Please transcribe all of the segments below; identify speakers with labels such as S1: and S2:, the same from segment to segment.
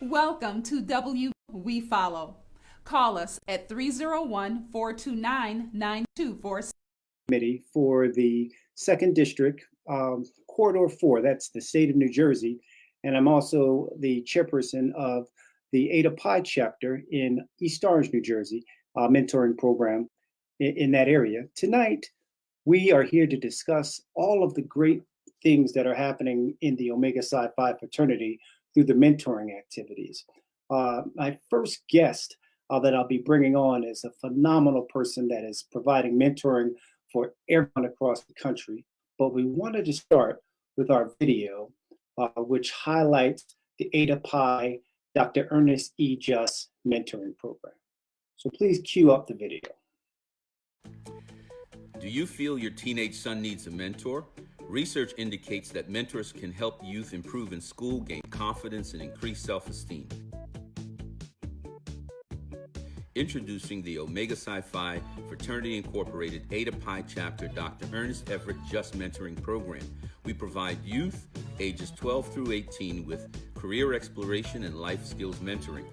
S1: Welcome to We Follow. Call us at 301-429-9246.
S2: Committee for the 2nd District, Corridor 4, that's the state of New Jersey. And I'm also the chairperson of the Ada Pi chapter in East Orange, New Jersey, mentoring program in that area. Tonight, we are here to discuss all of the great things that are happening in the Omega Psi Phi fraternity through the mentoring activities. My first guest that I'll be bringing on is a phenomenal person that is providing mentoring for everyone across the country. But we wanted to start with our video, which highlights the Ada Pi Dr. Ernest E. Just mentoring program. So please cue up the video.
S3: Do you feel your teenage son needs a mentor? Research indicates that mentors can help youth improve in school, gain confidence, and increase self-esteem. Introducing the Omega Psi Phi Fraternity Incorporated Ada Pi Chapter Dr. Ernest Everett Just Mentoring Program. We provide youth ages 12 through 18 with career exploration and life skills mentoring.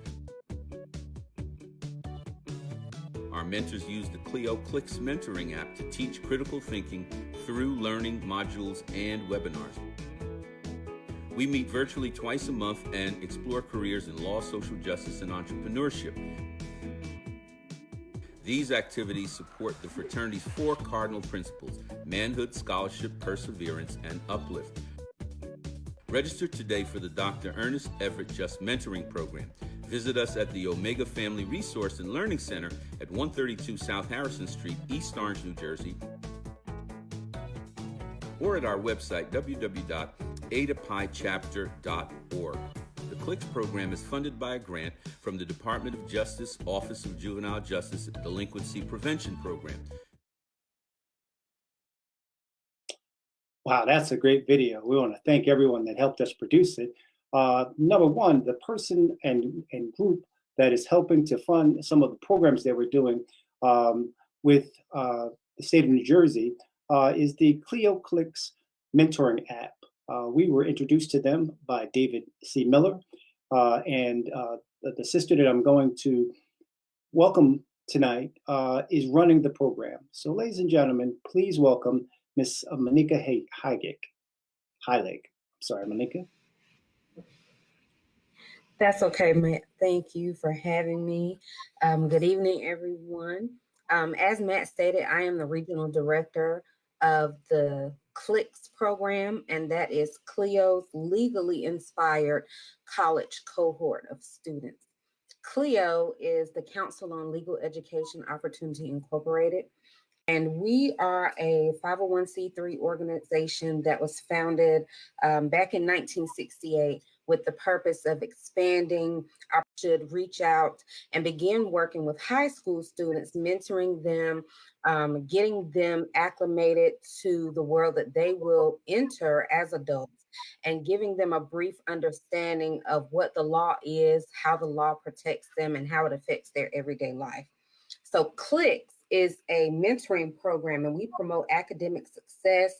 S3: Our mentors use the CLIX mentoring app to teach critical thinking through learning modules and webinars. We meet virtually twice a month and explore careers in law, social justice, and entrepreneurship. These activities support the fraternity's 4 cardinal principles: manhood, scholarship, perseverance, and uplift. Register today for the Dr. Ernest Everett Just Mentoring Program. Visit us at the Omega Family Resource and Learning Center at 132 South Harrison Street, East Orange, New Jersey, or at our website, www.adapichapter.org. The CLIX program is funded by a grant from the Department of Justice, Office of Juvenile Justice Delinquency Prevention Program.
S2: Wow, that's a great video. We want to thank everyone that helped us produce it. Number one, the person and group that is helping to fund some of the programs that we're doing with the state of New Jersey is the CLIX mentoring app. We were introduced to them by David C. Miller, and the sister that I'm going to welcome tonight is running the program. So ladies and gentlemen, please welcome Miss Monica Heilig. Sorry, Monica.
S4: That's okay, Matt. Thank you for having me. Good evening, everyone. As Matt stated, I am the regional director of the CLIX program, and that is CLIO's legally inspired college cohort of students. CLIO is the Council on Legal Education Opportunity Incorporated, and we are a 501c3 organization that was founded back in 1968 with the purpose of expanding. I should reach out and begin working with high school students, mentoring them, getting them acclimated to the world that they will enter as adults, and giving them a brief understanding of what the law is, how the law protects them, and how it affects their everyday life. So CLIX is a mentoring program, and we promote academic success,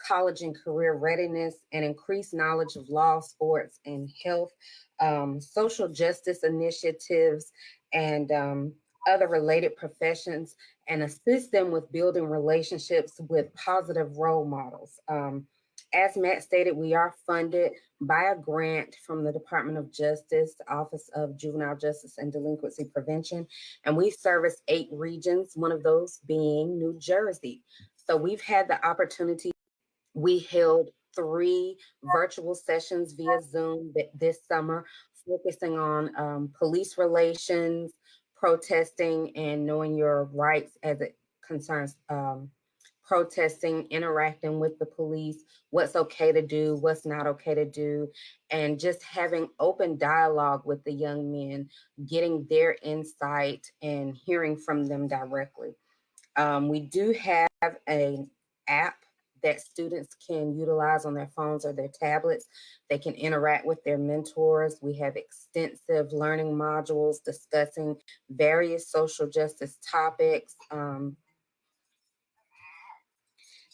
S4: college and career readiness, and increased knowledge of law, sports, and health, social justice initiatives, and other related professions, and assist them with building relationships with positive role models. As Matt stated, we are funded by a grant from the Department of Justice, Office of Juvenile Justice and Delinquency Prevention, and we service 8 regions, one of those being New Jersey. So we've had the opportunity. We held 3 virtual sessions via Zoom this summer, focusing on police relations, protesting, and knowing your rights as it concerns protesting, interacting with the police, what's okay to do, what's not okay to do, and just having open dialogue with the young men, getting their insight and hearing from them directly. We do have an app that students can utilize on their phones or their tablets. They can interact with their mentors. We have extensive learning modules discussing various social justice topics,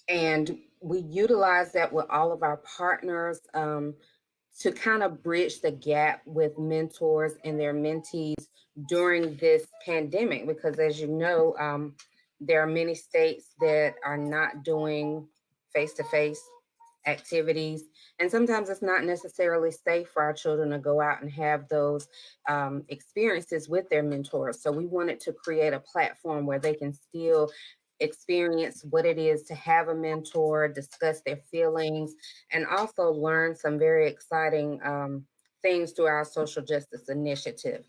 S4: And we utilize that with all of our partners to kind of bridge the gap with mentors and their mentees during this pandemic. Because as you know, there are many states that are not doing face-to-face activities, and sometimes it's not necessarily safe for our children to go out and have those experiences with their mentors. So we wanted to create a platform where they can still experience what it is to have a mentor, discuss their feelings, and also learn some very exciting things through our social justice initiative.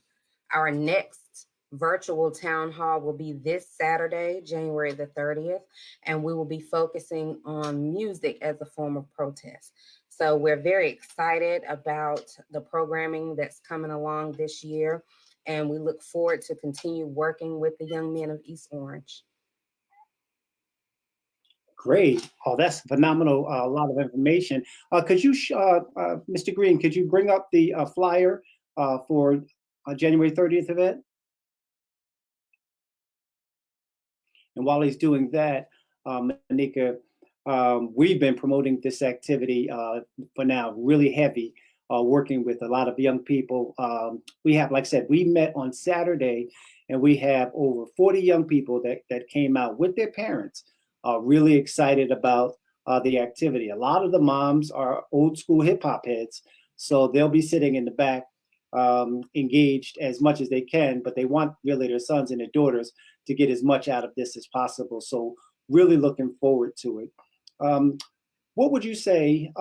S4: Our next virtual town hall will be this Saturday, January the 30th, and we will be focusing on music as a form of protest. So we're very excited about the programming that's coming along this year, and we look forward to continue working with the young men of East Orange.
S2: Great. Oh, that's phenomenal. A lot of information. Could you, Mr. Green, could you bring up the flyer for January 30th event? And while he's doing that, Manika, we've been promoting this activity for now really heavy, working with a lot of young people. We have, like I said, we met on Saturday, and we have over 40 young people that came out with their parents, really excited about the activity. A lot of the moms are old school hip hop heads, so they'll be sitting in the back, engaged as much as they can, but they want really their sons and their daughters to get as much out of this as possible. So really looking forward to it. What would you say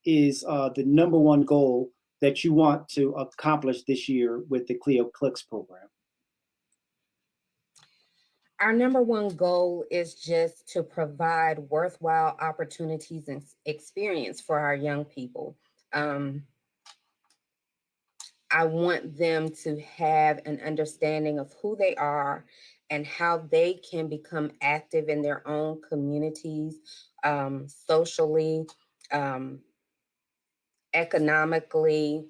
S2: is the number one goal that you want to accomplish this year with the CLIX program?
S4: Our number one goal is just to provide worthwhile opportunities and experience for our young people. I want them to have an understanding of who they are and how they can become active in their own communities, socially, economically,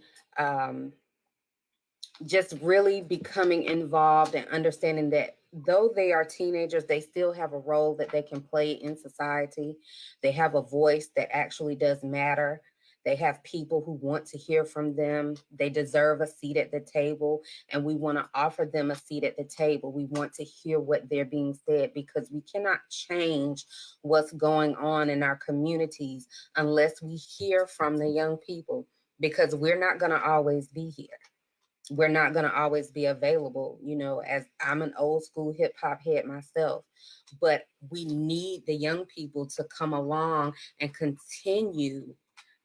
S4: just really becoming involved and understanding that though they are teenagers, they still have a role that they can play in society. They have a voice that actually does matter. They have people who want to hear from them. They deserve a seat at the table, and we want to offer them a seat at the table. We want to hear what they're being said, because we cannot change what's going on in our communities unless we hear from the young people, because we're not going to always be here. We're not going to always be available. You know, as I'm an old school hip hop head myself, but we need the young people to come along and continue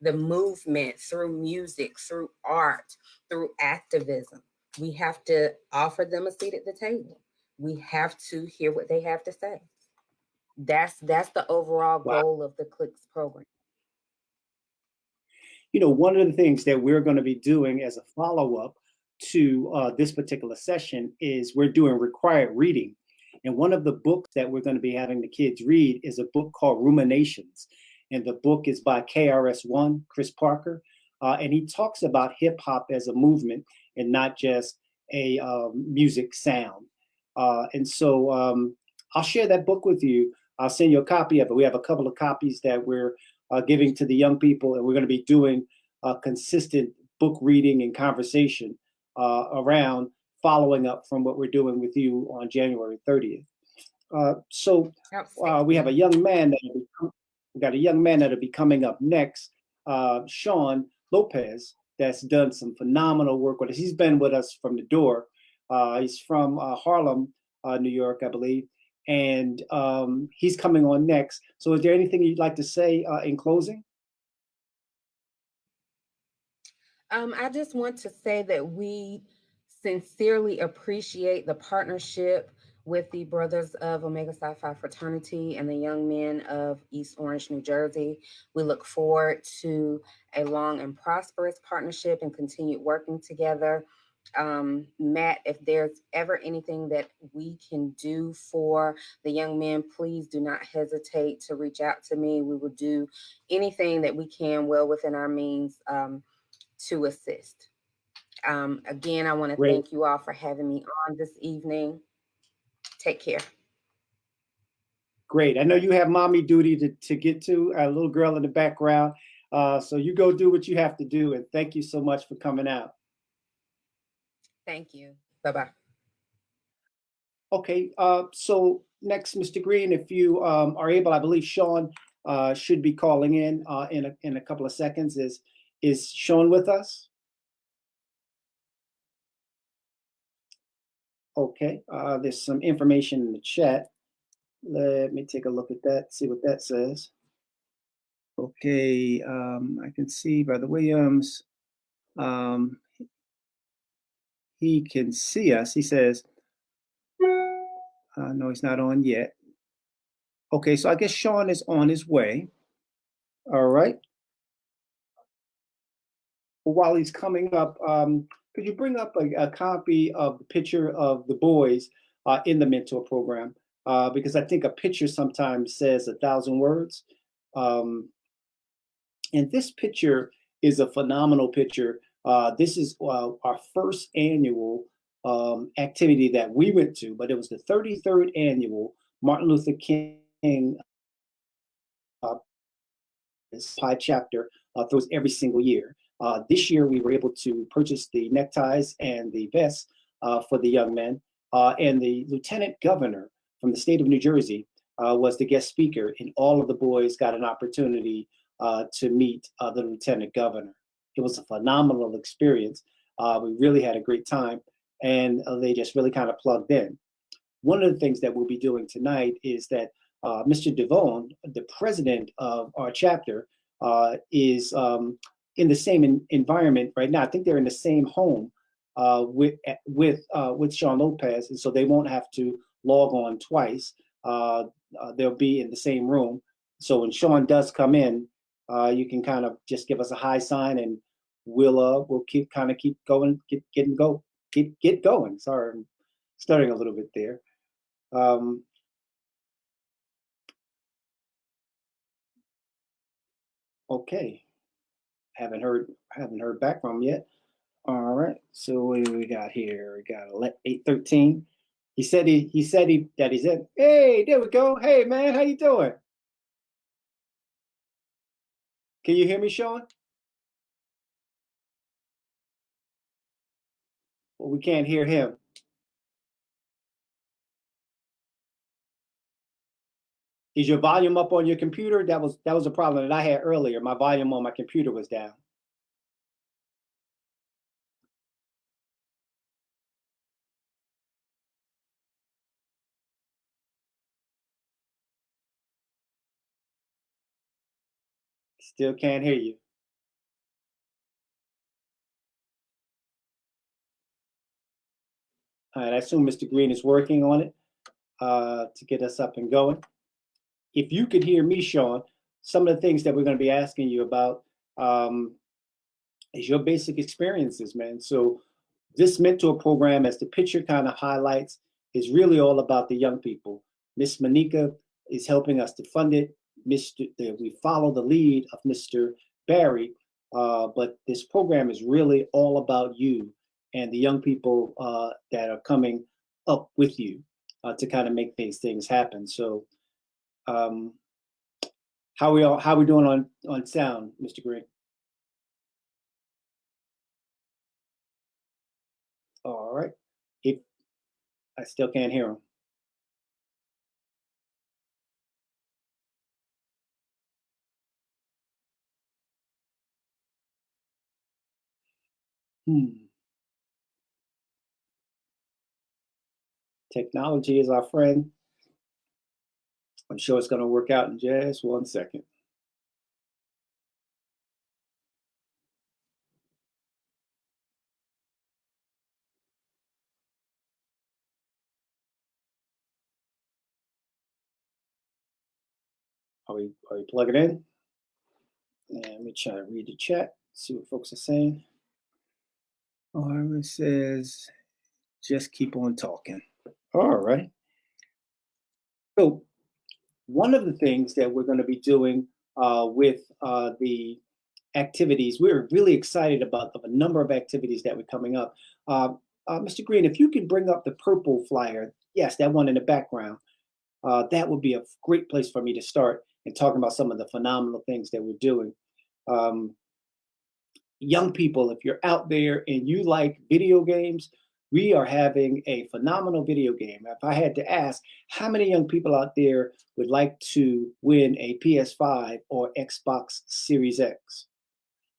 S4: the movement through music, through art, through activism. We have to offer them a seat at the table. We have to hear what they have to say. That's the overall
S2: Wow.
S4: goal of the CLIX program.
S2: You know, one of the things that we're going to be doing as a follow-up to this particular session is we're doing required reading. And one of the books that we're going to be having the kids read is a book called Ruminations. And the book is by KRS-One, Chris Parker. And he talks about hip hop as a movement and not just a music sound. And so I'll share that book with you. I'll send you a copy of it. We have a couple of copies that we're giving to the young people, and we're going to be doing consistent book reading and conversation around following up from what we're doing with you on January 30th. So we have a young man we got a young man that'll be coming up next, Sean Lopez, that's done some phenomenal work with us. He's been with us from the door. He's from Harlem, New York, I believe, and he's coming on next. So is there anything you'd like to say in closing?
S4: I just want to say that we sincerely appreciate the partnership with the Brothers of Omega Psi Phi Fraternity and the young men of East Orange, New Jersey. We look forward to a long and prosperous partnership and continued working together. Matt, if there's ever anything that we can do for the young men, please do not hesitate to reach out to me. We will do anything that we can well within our means to assist. Again, I want to
S2: Great.
S4: thank you all for having me on this evening. Take care.
S2: Great. I know you have mommy duty to get to, a little girl in the background. So you go do what you have to do. And thank you so much for coming out.
S4: Thank you. Bye-bye.
S2: Okay. So next, Mr. Green, if you are able, I believe Sean should be calling in a couple of seconds. Is Sean with us? Okay. There's some information in the chat. Let me take a look at that, see what that says. Okay, I can see Brother Williams. He can see us. He says, no, he's not on yet. Okay, so I guess Sean is on his way. All right. Well, while he's coming up, could you bring up a copy of the picture of the boys in the mentor program? Because I think a picture sometimes says 1,000 words. And this picture is a phenomenal picture. This is our first annual activity that we went to, but it was the 33rd annual Martin Luther King Pi chapter throws every single year. This year, we were able to purchase the neckties and the vests for the young men. And the lieutenant governor from the state of New Jersey was the guest speaker, and all of the boys got an opportunity to meet the lieutenant governor. It was a phenomenal experience. We really had a great time, and they just really kind of plugged in. One of the things that we'll be doing tonight is that Mr. Devone, the president of our chapter, is in the same environment right now. I think they're in the same home with Sean Lopez, and so they won't have to log on twice. They'll be in the same room. So when Sean does come in, you can kind of just give us a high sign, and we'll keep going, get going. Sorry, I'm stuttering a little bit there. Okay, haven't heard back from him yet. All right, so what do we got here? We got 8:13. He said that he's in. Hey, there we go. Hey man, how you doing? Can you hear me, Sean? Well, we can't hear him. Is your volume up on your computer? That was a problem that I had earlier. My volume on my computer was down. Still can't hear you. All right, I assume Mr. Green is working on it to get us up and going. If you could hear me, Sean, some of the things that we're going to be asking you about is your basic experiences, man. So this mentor program, as the picture kind of highlights, is really all about the young people. Miss Monica is helping us to fund it. We follow the lead of Mr. Barry, but this program is really all about you and the young people that are coming up with you to kind of make these things happen. So how we doing on sound, Mr. Green? All right. If I still can't hear him. Technology is our friend. I'm sure it's going to work out in just 1 second. Are we plugging in? And let me try to read the chat, see what folks are saying. It says, just keep on talking. All right. So one of the things that we're going to be doing with the activities, we're really excited about a number of activities that we're coming up. Mr. Green, if you could bring up the purple flyer, yes, that one in the background. that would be a great place for me to start and talking about some of the phenomenal things that we're doing. Um, Young people, if you're out there and you like video games, we are having a phenomenal video game. If I had to ask, how many young people out there would like to win a PS5 or Xbox Series X?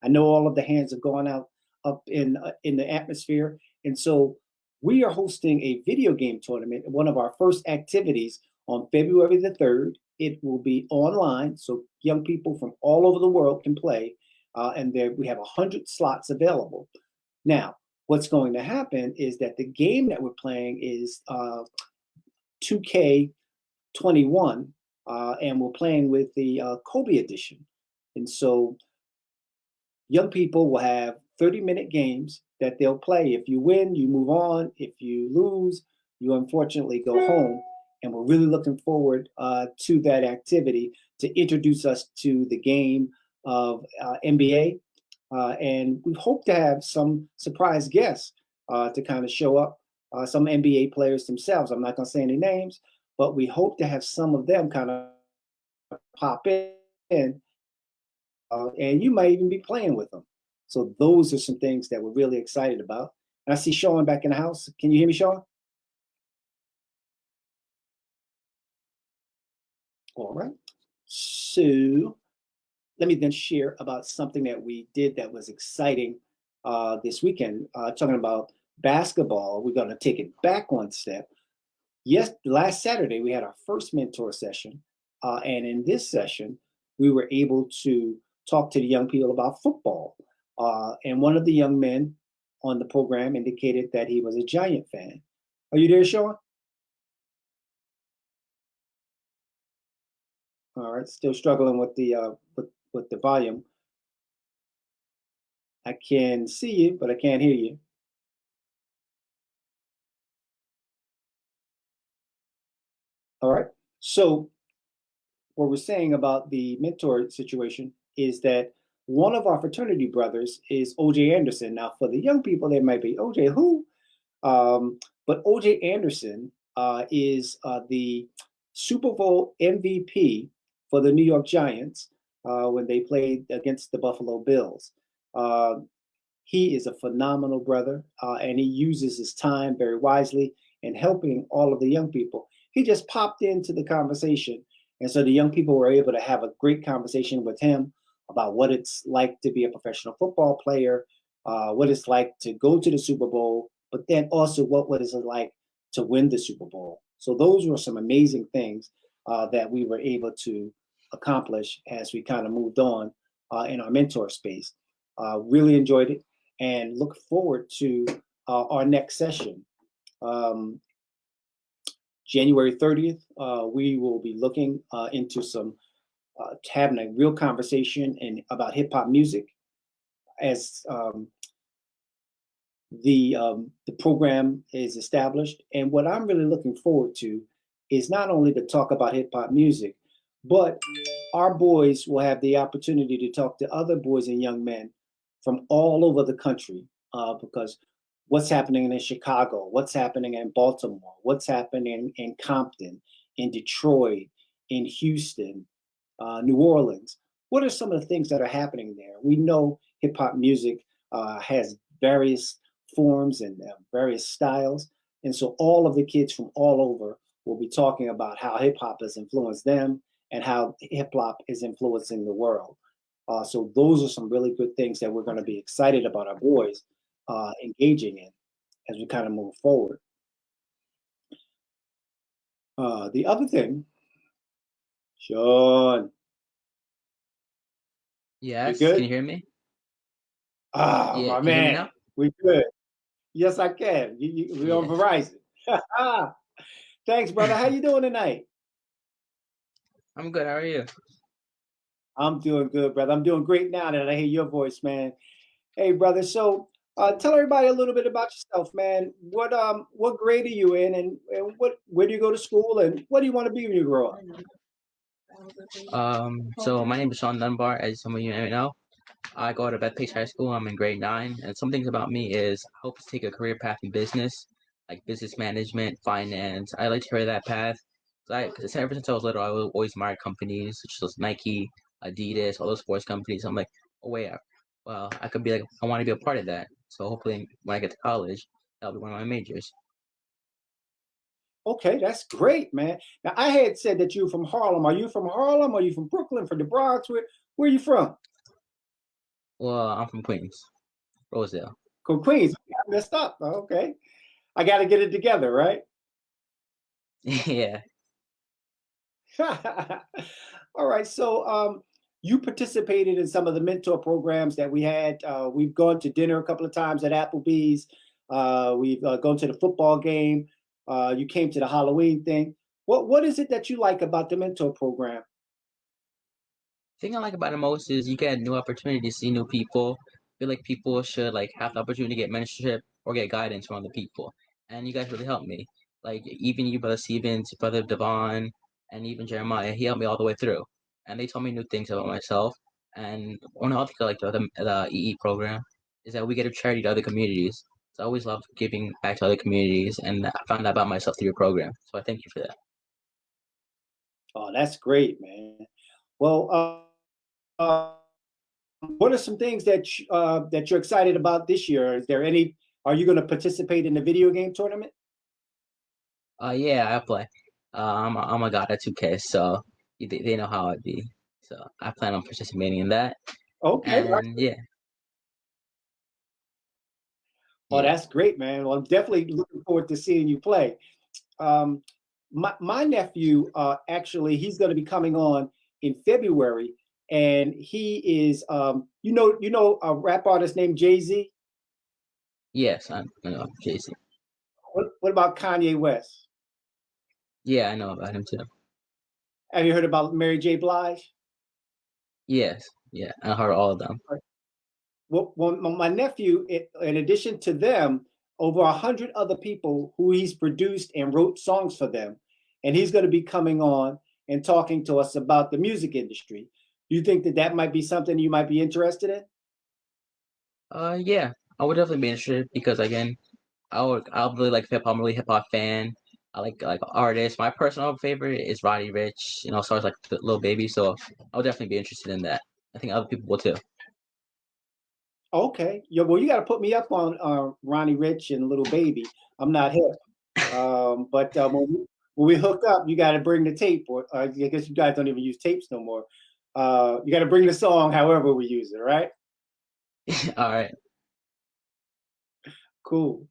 S2: I know all of the hands have gone out up in the atmosphere, and so we are hosting a video game tournament. One of our first activities on February the 3rd. It will be online, so young people from all over the world can play, and there we have 100 slots available. Now, what's going to happen is that the game that we're playing is 2K21, and we're playing with the Kobe edition, and so young people will have 30-minute games that they'll play. If you win, you move on. If you lose, you unfortunately go home. And we're really looking forward to that activity to introduce us to the game of NBA. And we hope to have some surprise guests to kind of show up, some NBA players themselves. I'm not going to say any names, but we hope to have some of them kind of pop in, and you might even be playing with them. So those are some things that we're really excited about. And I see Sean back in the house. Can you hear me, Sean? All right. So let me then share about something that we did that was exciting this weekend. Talking about basketball, we're going to take it back one step. Yes, last Saturday we had our first mentor session, and in this session we were able to talk to the young people about football. And one of the young men on the program indicated that he was a Giant fan. Are you there, Sean? All right, still struggling with the volume. I can see you, but I can't hear you. All right. So what we're saying about the mentor situation is that one of our fraternity brothers is OJ Anderson. Now, for the young people, they might be OJ who? But OJ Anderson is the Super Bowl MVP for the New York Giants when they played against the Buffalo Bills. Uh, he is a phenomenal brother, and he uses his time very wisely in helping all of the young people. He just popped into the conversation, and so the young people were able to have a great conversation with him about what it's like to be a professional football player, what it's like to go to the Super Bowl, but then also what is it like to win the Super Bowl. So those were some amazing things that we were able to accomplish as we kind of moved on in our mentor space. Really enjoyed it and look forward to our next session. January 30th, we will be looking into some having a real conversation about hip hop music as the program is established. And what I'm really looking forward to is not only to talk about hip hop music, but our boys will have the opportunity to talk to other boys and young men from all over the country because what's happening in Chicago, what's happening in Baltimore, what's happening in Compton, in Detroit, in Houston, New Orleans. What are some of the things that are happening there? We know hip hop music has various forms and various styles. And so all of the kids from all over will be talking about how hip hop has influenced them and how hip hop is influencing the world. So those are some really good things that we're going to be excited about our boys engaging in as we kind of move forward. The other thing, Sean.
S5: Yes,
S2: You good?
S5: can you hear me?
S2: Ah,
S5: Yeah,
S2: my
S5: can you hear me
S2: man,
S5: now?
S2: we good. Yes, I can. We're on
S5: Yeah,
S2: Verizon. Thanks, brother. How you doing tonight?
S5: I'm good. How are you?
S2: I'm doing good, brother. I'm doing great now that I hear your voice, man. Hey, brother. So, tell everybody a little bit about yourself, man. What grade are you in, and where do you go to school, and what do you want to be when you grow up?
S5: So my name is Sean Dunbar, as some of you may know. I go to Bethpage High School. I'm in grade 9, and some things about me is I hope to take a career path in business, like business management, finance. I like to carry that path. Because ever since I was little, I was always admired companies such as Nike, Adidas, all those sports companies. I'm like, oh wait, well, I could be like, I want to be a part of that. So hopefully, when I get to college, that'll be one of my majors.
S2: Okay, that's great, man. Now I had said that you're from Harlem. Are you from Harlem? Are you from Brooklyn? From the Bronx? Where are you from?
S5: Well, I'm from Queens, Rosedale.
S2: From Queens. I messed up. Okay, I got to get it together, right?
S5: Yeah.
S2: All right. So, you participated in some of the mentor programs that we had. We've gone to dinner a couple of times at Applebee's. We've gone to the football game. You came to the Halloween thing. What is it that you like about the mentor program?
S5: Thing I like about it most is you get new opportunities to see new people. I feel like people should like have the opportunity to get mentorship or get guidance from other people. And you guys really helped me. Like even you, Brother Stevens, Brother Devon, and even Jeremiah, he helped me all the way through. And they told me new things about myself. And one other thing like the EE program is that we get a charity to other communities. So I always love giving back to other communities, and I found out about myself through your program. So I thank you for that.
S2: Oh, that's great, man. Well, uh, what are some things that you're excited about this year? Is there any? Are you going to participate in the video game tournament?
S5: Yeah, I play. I'm a god at 2K, so they know how I be. So I plan on participating in that.
S2: Okay.
S5: And yeah,
S2: Oh,
S5: yeah,
S2: that's great, man. Well, I'm definitely looking forward to seeing you play. Um, my nephew, actually, he's going to be coming on in February, and he is, you know, a rap artist named Jay-Z.
S5: yes, I know Casey.
S2: What about Kanye West?
S5: Yeah, I know about him too.
S2: Have you heard about Mary J. Blige?
S5: Yes, yeah, I heard all of them.
S2: Well, my nephew, in addition to them, over 100 other people who he's produced and wrote songs for them, and he's going to be coming on and talking to us about the music industry. Do you think that that might be something you might be interested in?
S5: Yeah, I would definitely be interested because again, I really like hip hop. I'm a really hip hop fan. I like artists. My personal favorite is Roddy Rich. You know, as far as like the Little Baby. So I would definitely be interested in that. I think other people will too.
S2: Okay, yeah. Well, you got to put me up on Ronnie Rich and Little Baby. I'm not hip, but when we hook up, you got to bring the tape. Or I guess you guys don't even use tapes no more. You got to bring the song, however we use it. Right?
S5: All right.
S2: Cool.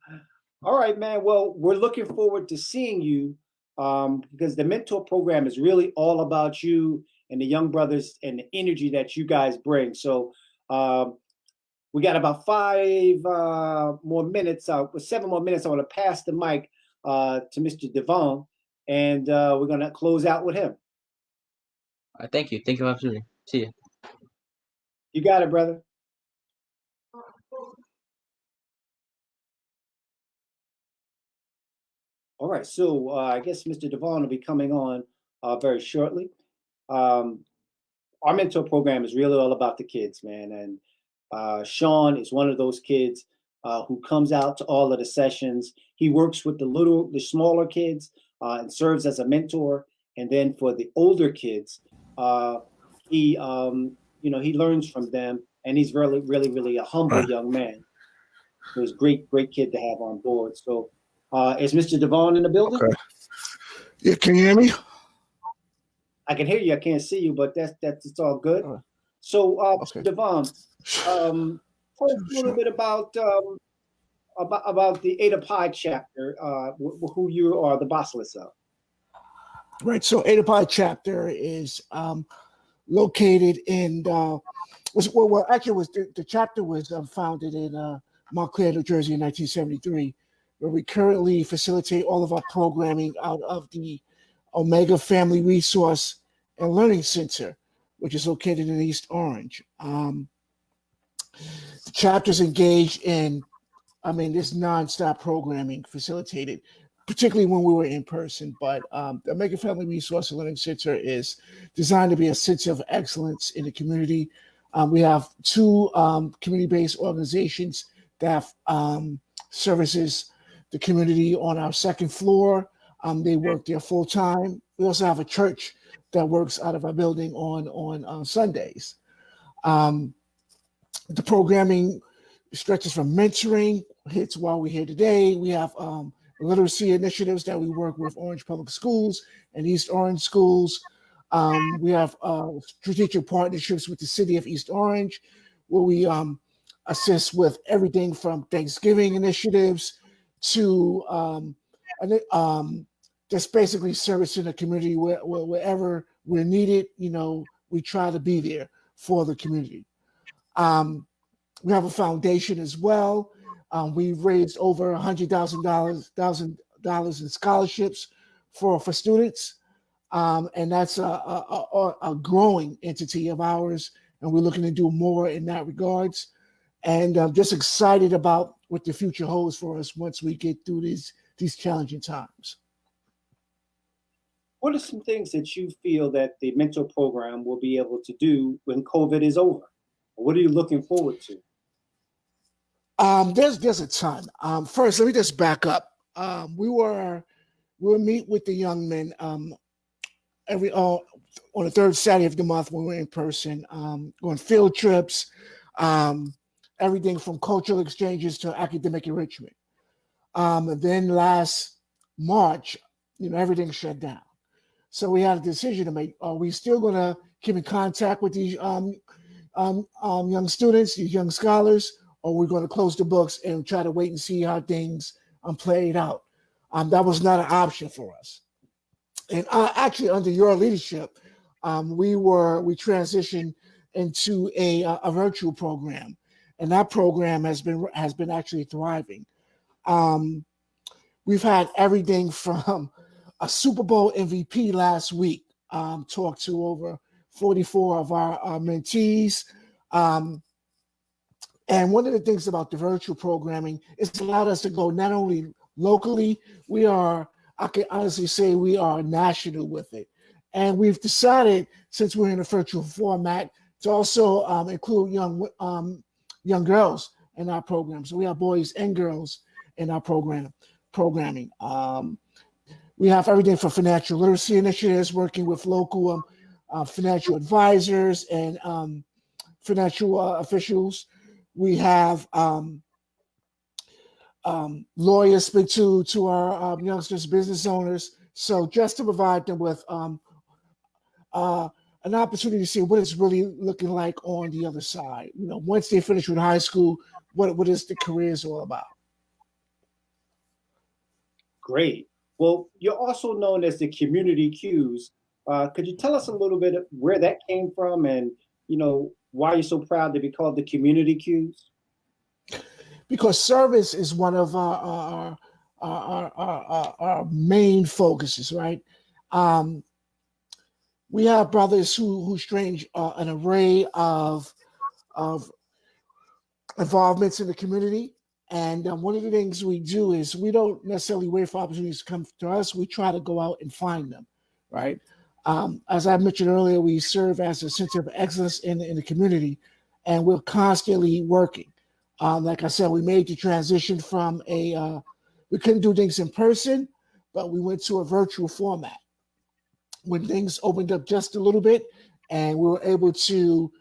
S2: All right, man. Well, we're looking forward to seeing you because the mentor program is really all about you and the young brothers and the energy that you guys bring. So um, we got about 5 more minutes, 7 more minutes. I want to pass the mic to Mr. Devon, and we're going to close out with him.
S5: All right. Thank you. Thank you for the opportunity. See you.
S2: You got it, brother. All right, so I guess Mr. Devon will be coming on very shortly. Um, our mentor program is really all about the kids, man. And Sean is one of those kids who comes out to all of the sessions. He works with the smaller kids and serves as a mentor. And then for the older kids, he, he learns from them, and he's really, really, really a humble young man. So he's a great, great kid to have on board. So is Mr. Devon in the building?
S6: Okay. Yeah, can you hear me?
S2: I can hear you. I can't see you, but that's it's all good.
S6: All right.
S2: So,
S6: Okay.
S2: Devon, tell us a little bit about the Ada Pi chapter, who you are the bossless of.
S6: Right. So Ada Pi chapter is located in the chapter was founded in Montclair, New Jersey in 1973, where we currently facilitate all of our programming out of the Omega Family Resource and Learning Center, which is located in East Orange. The chapter's engaged in, this nonstop programming facilitated, particularly when we were in person. But the Omega Family Resource and Learning Center is designed to be a center of excellence in the community. We have two community-based organizations that services the community on our second floor. They work there full time we also have a church that works out of our building on Sundays. Um, the programming stretches from mentoring, hits while we're here today. We have literacy initiatives that we work with Orange Public Schools and East Orange Schools. We have strategic partnerships with the city of East Orange, where we assist with everything from Thanksgiving initiatives to just basically servicing the community wherever we're needed. We try to be there for the community. We have a foundation as well. We've raised over $100,000 in scholarships for students, and that's a growing entity of ours, and we're looking to do more in that regards. And I'm just excited about what the future holds for us once we get through these challenging times.
S2: What are some things that you feel that the mentor program will be able to do when COVID is over? What are you looking forward to?
S6: There's a ton. First, let me just back up. We'll meet with the young men on the third Saturday of the month when we're in person, going field trips, everything from cultural exchanges to academic enrichment. Then last March, everything shut down. So we had a decision to make. Are we still going to keep in contact with these young students, these young scholars, or we're going to close the books and try to wait and see how things played out? That was not an option for us. And actually, under your leadership, we transitioned into a virtual program, and that program has been actually thriving. We've had everything from a Super Bowl MVP last week, talked to over 44 of our mentees. And one of the things about the virtual programming is it's allowed us to go not only locally, I can honestly say we are national with it. And we've decided, since we're in a virtual format, to also include young girls in our program. So we have boys and girls in our programming. We have everything from financial literacy initiatives, working with local financial advisors and financial officials. We have lawyers speak to our youngsters, business owners. So just to provide them with an opportunity to see what it's really looking like on the other side. Once they finish with high school, what is the careers all about?
S2: Great. Well, you're also known as the Community Qs. Could you tell us a little bit of where that came from and, why you're so proud to be called the Community Qs?
S6: Because service is one of our main focuses, right? We have brothers who strange an array of involvements in the community. And one of the things we do is we don't necessarily wait for opportunities to come to us. We try to go out and find them, right? As I mentioned earlier, we serve as a center of excellence in the community, and we're constantly working. Like I said, we made the transition from we couldn't do things in person, but we went to a virtual format. When things opened up just a little bit and we were able to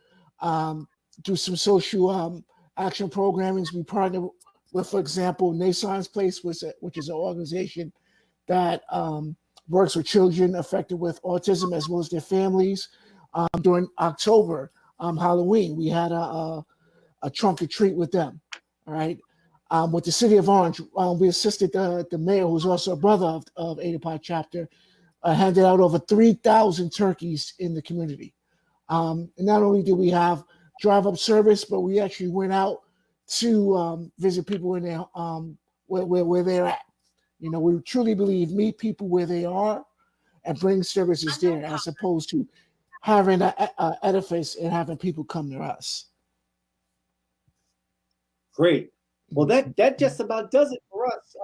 S6: do some social action programmings, we partnered with, for example, Nason's Place, which is an organization that works with children affected with autism as well as their families. During October, Halloween, we had a trunk or treat with them. All right. With the city of Orange, we assisted the mayor, who's also a brother of Ada Pi chapter, handed out over 3,000 turkeys in the community. And not only did we have drive-up service, but we actually went out to visit people in their where they're at. We truly believe meet people where they are and bring services there, as opposed to having an edifice and having people come to us.
S2: Great. Well, that just about does it for us,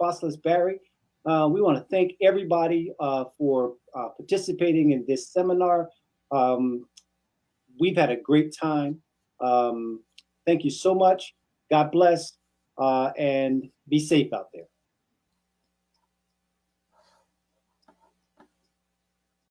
S2: Bossless Barry. We want to thank everybody for participating in this seminar. We've had a great time. Thank you so much. God bless, and be safe out there.